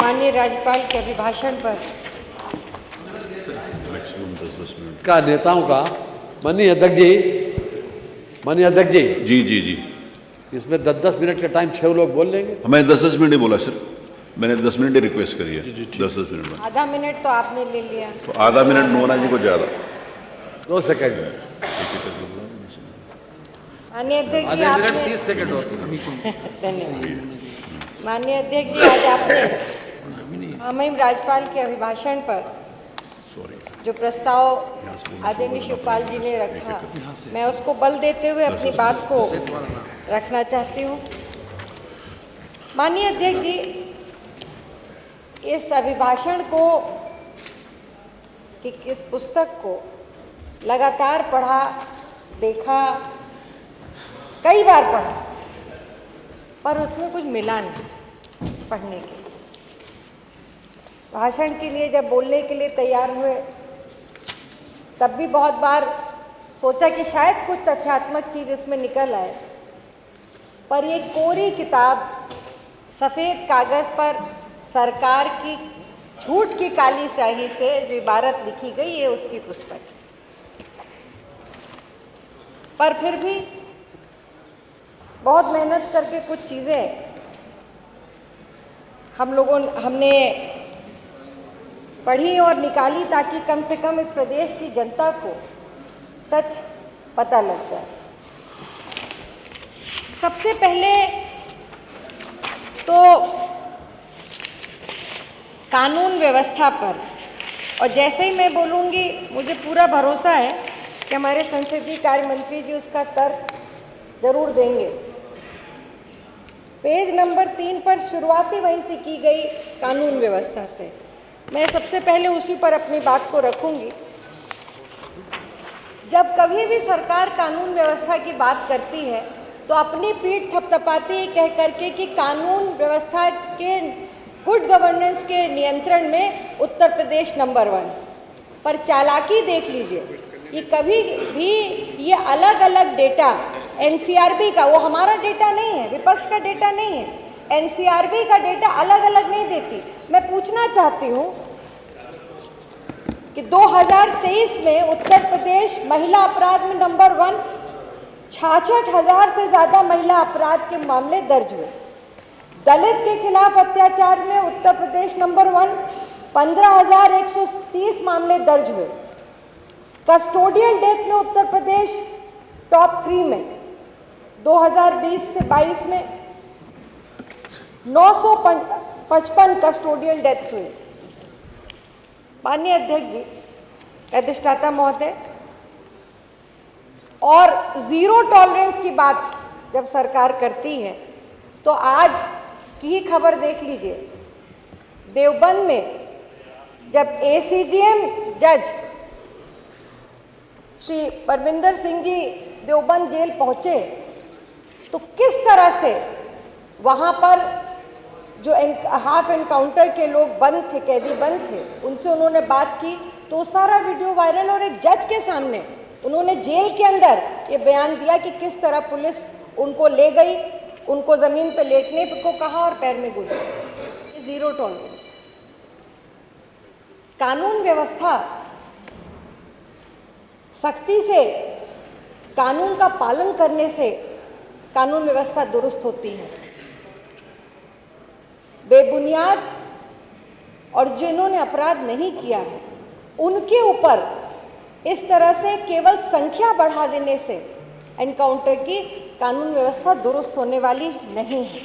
माननीय राज्यपाल के अभिभाषण पर मैक्सिमम 10-10 मिनट का नेताओं का माननीय अध्यक्ष जी जी जी जी इसमें 10-10 मिनट का टाइम 6 लोग बोल लेंगे। मैं 10-10 मिनट ही बोला सर, मैंने 10 मिनट ही रिक्वेस्ट करी है। 10-10 मिनट में आधा मिनट तो आपने ले लिया। तो आधा मिनट मोहना जी को ज़्यादा 2 सेकंड माननीय अध्यक्ष जी आधे मिनट आपने 30 सेकंड होते धन्यवाद। माननीय अध्यक्ष जी आज आपने महामहिम राज्यपाल के अभिभाषण पर जो प्रस्ताव आदरणीय शिवपाल जी ने रखा, मैं उसको बल देते हुए अपनी बात को रखना चाहती हूँ। माननीय अध्यक्ष जी, इस अभिभाषण को कि इस पुस्तक को लगातार पढ़ा, देखा, कई बार पढ़ा, पर उसमें कुछ मिला नहीं पढ़ने के। भाषण के लिए जब बोलने के लिए तैयार हुए तब भी बहुत बार सोचा कि शायद कुछ तथ्यात्मक चीज़ इसमें निकल आए, पर ये कोरी किताब सफ़ेद कागज़ पर सरकार की झूठ की काली स्याही से जो इबारत लिखी गई है उसकी पुस्तक है। पर फिर भी बहुत मेहनत करके कुछ चीज़ें हमने पढ़ी और निकाली ताकि कम से कम इस प्रदेश की जनता को सच पता लग जाए। सबसे पहले तो कानून व्यवस्था पर, और जैसे ही मैं बोलूँगी मुझे पूरा भरोसा है कि हमारे संसदीय कार्य मंत्री जी उसका तर्क जरूर देंगे। पेज नंबर 3 पर शुरुआती वहीं से की गई कानून व्यवस्था से, मैं सबसे पहले उसी पर अपनी बात को रखूंगी। जब कभी भी सरकार कानून व्यवस्था की बात करती है तो अपनी पीठ थपथपाती है कह करके कि कानून व्यवस्था के गुड गवर्नेंस के नियंत्रण में उत्तर प्रदेश नंबर 1। पर चालाकी देख लीजिए कि कभी भी ये अलग अलग डेटा एनसीआरबी का, वो हमारा डेटा नहीं है, विपक्ष का डेटा नहीं है, एनसीआरबी का डेटा अलग अलग नहीं देती। मैं पूछना चाहती हूँ कि 2023 में उत्तर प्रदेश महिला अपराध में नंबर 1, 66,000 से ज़्यादा महिला अपराध के मामले दर्ज हुए। दलित के खिलाफ अत्याचार में उत्तर प्रदेश नंबर 1, 15,130 मामले दर्ज हुए। कस्टोडियल डेथ में उत्तर प्रदेश टॉप 3 में 2020 से 22 में 955 कस्टोडियल डेथ्स हुई। माननीय अध्यक्ष जी, अधिष्ठाता महोदय, और जीरो टॉलरेंस की बात जब सरकार करती है तो आज की ही खबर देख लीजिए। देवबंद में जब एसीजीएम जज श्री परविंदर सिंह जी देवबंद जेल पहुंचे तो किस तरह से वहां पर जो हाफ एनकाउंटर के लोग बंद थे, कैदी बंद थे, उनसे उन्होंने बात की तो सारा वीडियो वायरल, और एक जज के सामने उन्होंने जेल के अंदर ये बयान दिया कि किस तरह पुलिस उनको ले गई, उनको ज़मीन पर लेटने को कहा और पैर में गुदे। Zero tolerance. कानून व्यवस्था सख्ती से कानून का पालन करने से कानून व्यवस्था दुरुस्त होती है। बेबुनियाद और जिन्होंने अपराध नहीं किया है उनके ऊपर इस तरह से केवल संख्या बढ़ा देने से एनकाउंटर की कानून व्यवस्था दुरुस्त होने वाली नहीं है।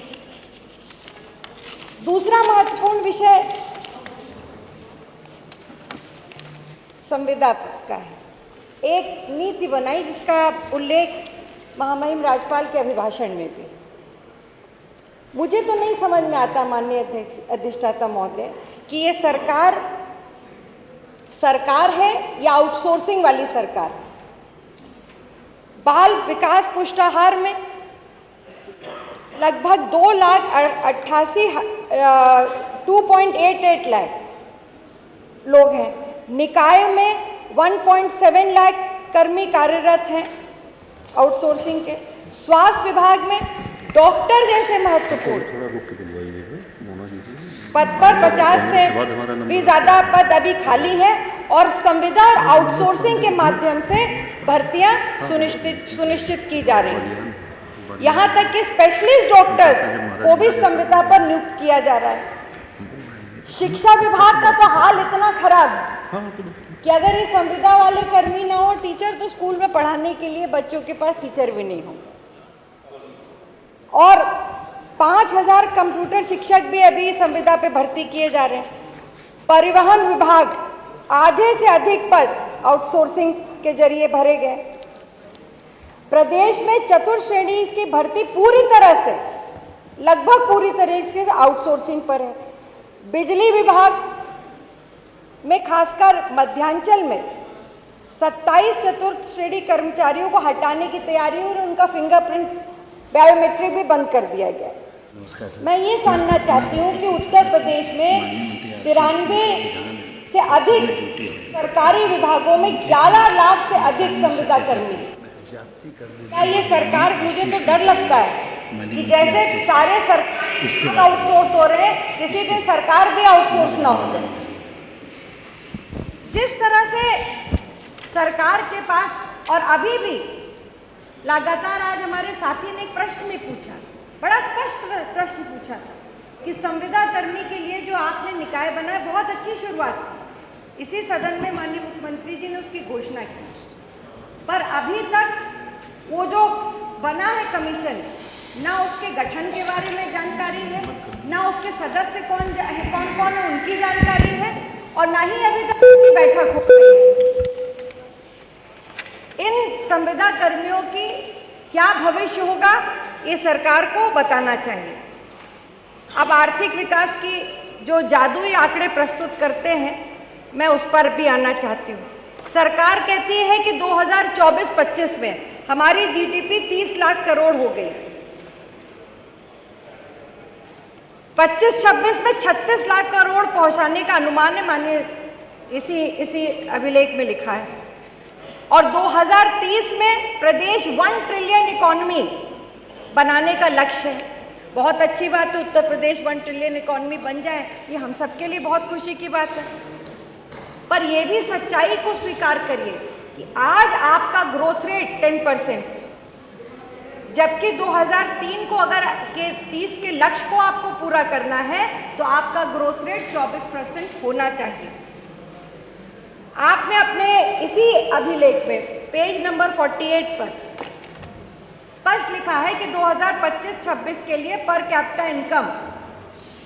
दूसरा महत्वपूर्ण विषय संविदा का है। एक नीति बनाई जिसका उल्लेख महामहिम राज्यपाल के अभिभाषण में भी। मुझे तो नहीं समझ में आता माननीय अधिष्ठाता महोदय कि ये सरकार है या आउटसोर्सिंग वाली सरकार। बाल विकास पुष्टाहार में लगभग 2.88 लाख लोग हैं। निकाय में 1.7 लाख कर्मी कार्यरत हैं आउटसोर्सिंग के। स्वास्थ्य विभाग में डॉक्टर जैसे महत्वपूर्ण पद पर 50 से भी ज़्यादा पद अभी खाली है और संविदा और आउटसोर्सिंग के माध्यम से भर्तियां सुनिश्चित की जा रही हैं। यहाँ तक कि स्पेशलिस्ट डॉक्टर्स को भी संविदा पर नियुक्त किया जा रहा है। शिक्षा विभाग का तो हाल इतना खराब है कि अगर ये संविदा वाले कर्मी ना हो टीचर, तो स्कूल में पढ़ाने के लिए बच्चों के पास टीचर भी नहीं हो। और 5000 कंप्यूटर शिक्षक भी अभी संविदा पे भर्ती किए जा रहे हैं। परिवहन विभाग आधे से अधिक पद आउटसोर्सिंग के जरिए भरे गए। प्रदेश में चतुर्थ श्रेणी की भर्ती पूरी तरह से, लगभग पूरी तरीके से आउटसोर्सिंग पर है। बिजली विभाग में खासकर मध्यांचल में 27 चतुर्थ श्रेणी कर्मचारियों को हटाने की तैयारी और उनका फिंगरप्रिंट बायोमेट्रिक भी बंद कर दिया गया। मैं ये जानना चाहती हूँ कि उत्तर प्रदेश में 93 से अधिक सरकारी विभागों में 11 लाख से अधिक संविदा कर्मी हैं। क्या ये सरकार, मुझे तो डर लगता है कि जैसे सारे सरकार आउटसोर्स हो रहे हैं, किसी दिन सरकार भी आउटसोर्स ना हो जाए। जिस तरह से सरकार के पास, और अभी भी लगातार आज हमारे साथी ने एक प्रश्न में पूछा, बड़ा स्पष्ट प्रश्न पूछा था कि संविदा कर्मी के लिए जो आपने निकाय बनाया, बहुत अच्छी शुरुआत की। इसी सदन में माननीय मुख्यमंत्री जी ने उसकी घोषणा की, पर अभी तक वो जो बना है कमीशन, ना उसके गठन के बारे में जानकारी है, ना उसके सदस्य कौन कौन है उनकी जानकारी है, और ना ही अभी तक उसकी बैठक हो रही है। इन संविदा कर्मियों की क्या भविष्य होगा, ये सरकार को बताना चाहिए। अब आर्थिक विकास की जो जादुई आंकड़े प्रस्तुत करते हैं, मैं उस पर भी आना चाहती हूँ। सरकार कहती है कि 2024-25 में हमारी जीडीपी 30 लाख करोड़ हो गई, 25-26 में 36 लाख करोड़ पहुंचाने का अनुमान है, मानिए इसी अभिलेख में लिखा है। और 2030 में प्रदेश 1 ट्रिलियन इकोनॉमी बनाने का लक्ष्य है। बहुत अच्छी बात है, उत्तर प्रदेश 1 ट्रिलियन इकोनॉमी बन जाए, ये हम सबके लिए बहुत खुशी की बात है। पर ये भी सच्चाई को स्वीकार करिए कि आज आपका ग्रोथ रेट 10%, जबकि 2003 को अगर के 30 के लक्ष्य को आपको पूरा करना है तो आपका ग्रोथ रेट 24% होना चाहिए। आपने अपने इसी अभिलेख में पेज नंबर 48 पर स्पष्ट लिखा है कि 2025-26 के लिए पर कैपिटा इनकम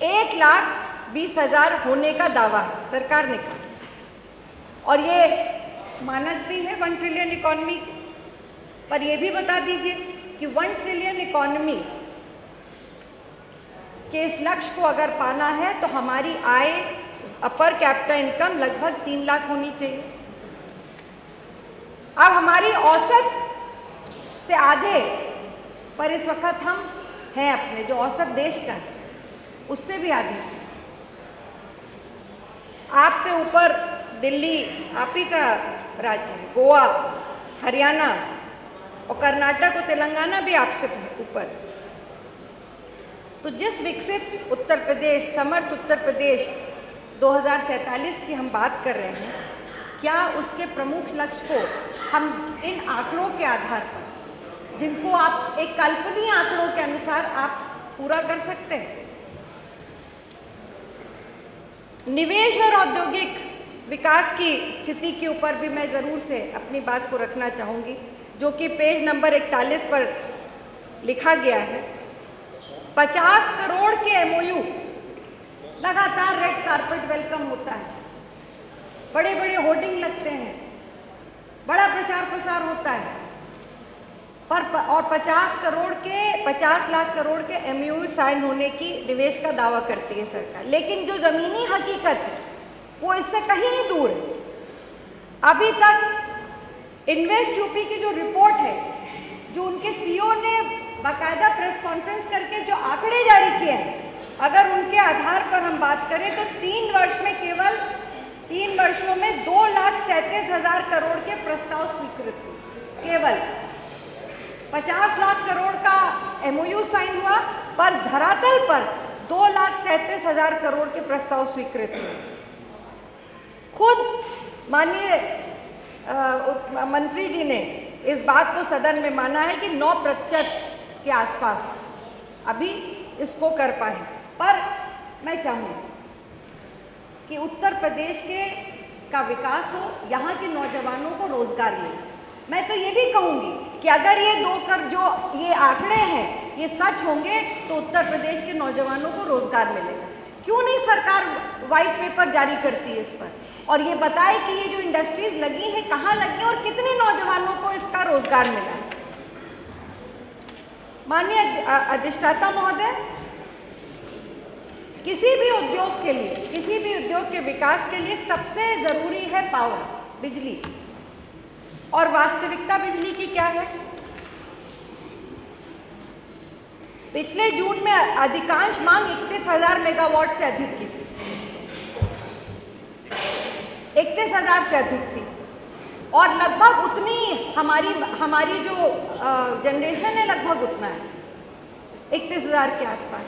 1,20,000 होने का दावा सरकार ने कहा, और ये मानक भी है 1 ट्रिलियन इकोनॉमी। पर ये भी बता दीजिए कि 1 ट्रिलियन इकोनॉमी के इस लक्ष्य को अगर पाना है तो हमारी आय, पर कैपिटा इनकम लगभग 3 लाख होनी चाहिए। अब हमारी औसत से आगे पर इस वक्त हम हैं, अपने जो औसत देश का है उससे भी आगे। आपसे ऊपर दिल्ली आप ही का राज्य है, गोवा, हरियाणा और कर्नाटक और तेलंगाना भी आपसे ऊपर। तो जिस विकसित उत्तर प्रदेश, समर्थ उत्तर प्रदेश 2047 की हम बात कर रहे हैं, क्या उसके प्रमुख लक्ष्य को हम इन आंकड़ों के आधार पर, जिनको आप एक कल्पनीय आंकड़ों के अनुसार आप पूरा कर सकते हैं? निवेश और औद्योगिक विकास की स्थिति के ऊपर भी मैं ज़रूर से अपनी बात को रखना चाहूँगी, जो कि पेज नंबर 41 पर लिखा गया है। 50 करोड़ के एमओयू, लगातार रेड कारपेट वेलकम होता है, बड़े बड़े होर्डिंग लगते हैं, बड़ा प्रचार प्रसार होता है, और 50 लाख करोड़ के एमओयू साइन होने की निवेश का दावा करती है सरकार। लेकिन जो ज़मीनी हकीकत है वो इससे कहीं दूर है। अभी तक इन्वेस्ट यूपी की जो रिपोर्ट है, जो उनके सीईओ ने बाकायदा प्रेस कॉन्फ्रेंस करके जो आंकड़े जारी किए हैं, अगर उनके आधार पर हम बात करें तो 3 वर्ष में, केवल 3 वर्षों में 2,37,000 करोड़ के प्रस्ताव स्वीकृत हुए। केवल 50 लाख करोड़ का एमओयू साइन हुआ, पर धरातल पर 2,37,000 करोड़ के प्रस्ताव स्वीकृत हुए। खुद माननीय मंत्री जी ने इस बात को सदन में माना है कि 9% के आसपास अभी इसको कर पाए। पर मैं चाहूँगी कि उत्तर प्रदेश का विकास हो, यहाँ के नौजवानों को रोजगार मिले। मैं तो ये भी कहूँगी कि अगर ये जो ये आंकड़े हैं ये सच होंगे तो उत्तर प्रदेश के नौजवानों को रोजगार मिलेगा। क्यों नहीं सरकार वाइट पेपर जारी करती है इस पर और ये बताए कि ये जो इंडस्ट्रीज लगी हैं कहाँ लगी और कितने नौजवानों को इसका रोजगार मिला है। माननीय अधिष्ठाता महोदय, किसी भी उद्योग के लिए, किसी भी उद्योग के विकास के लिए सबसे जरूरी है पावर, बिजली। और वास्तविकता बिजली की क्या है? पिछले जून में अधिकांश मांग 31,000 मेगावाट से अधिक की थी, 31,000 से अधिक थी और लगभग उतनी हमारी जो जनरेशन है लगभग उतना है, 31,000 के आसपास।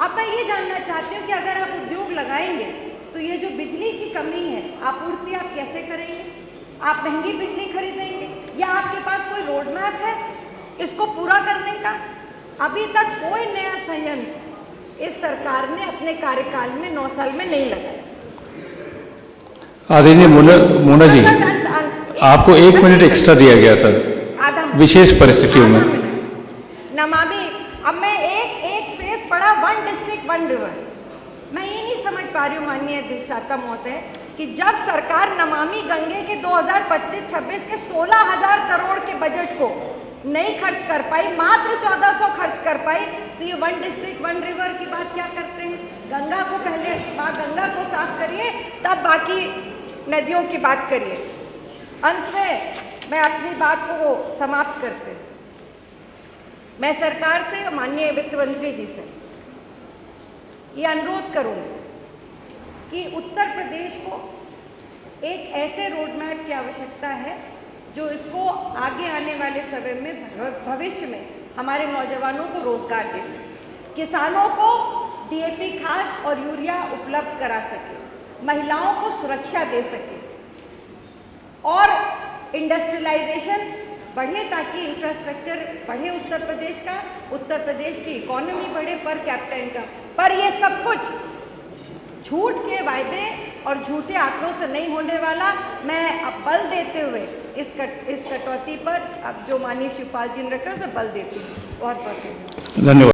अब मैं ये जानना चाहती हूँ कि अगर आप उद्योग लगाएंगे तो ये जो बिजली की कमी है आपूर्ति आप कैसे करेंगे? आप महंगी बिजली खरीदेंगे या आपके पास कोई रोड मैप है इसको पूरा करने का? अभी तक कोई नया संयंत्र इस सरकार ने अपने कार्यकाल में 9 साल में नहीं लगाया। आदरणीय मोना जी, आपको 1 मिनट एक्स्ट्रा दिया गया था विशेष परिस्थितियों में। नमामि, अब मैं एक फेज पढ़ा, 1 डिस्ट्रिक्ट 1 रिवर। मैं ये नहीं समझ पा रही हूँ माननीय अधिष्ठाता महोदय कि जब सरकार नमामि गंगे के 2025-26 के 16,000 करोड़ के बजट को नहीं खर्च कर पाई, मात्र 1,400 खर्च कर पाई, तो ये 1 डिस्ट्रिक्ट 1 रिवर की बात क्या करते हैं? गंगा को पहले माँ गंगा को साफ करिए तब बाकी नदियों की बात करिए। अंत में मैं अपनी बात को समाप्त करते, मैं सरकार से, माननीय वित्त मंत्री जी से ये अनुरोध करूंगी कि उत्तर प्रदेश को एक ऐसे रोड मैप की आवश्यकता है जो इसको आगे आने वाले समय में, भविष्य में हमारे नौजवानों को रोजगार दे सके, किसानों को डीएपी खाद और यूरिया उपलब्ध करा सके, महिलाओं को सुरक्षा दे सके और इंडस्ट्रियलाइजेशन बढ़े ताकि इंफ्रास्ट्रक्चर बढ़े उत्तर प्रदेश का, उत्तर प्रदेश की इकोनॉमी बढ़े पर कैपिटा इनकम। पर ये सब कुछ झूठ के वायदे और झूठे आंकड़ों से नहीं होने वाला। मैं अब बल देते हुए इस कटौती पर अब जो माननीय शिवपाल जी ने रखा उसे बल देती हूँ। बहुत बहुत धन्यवाद।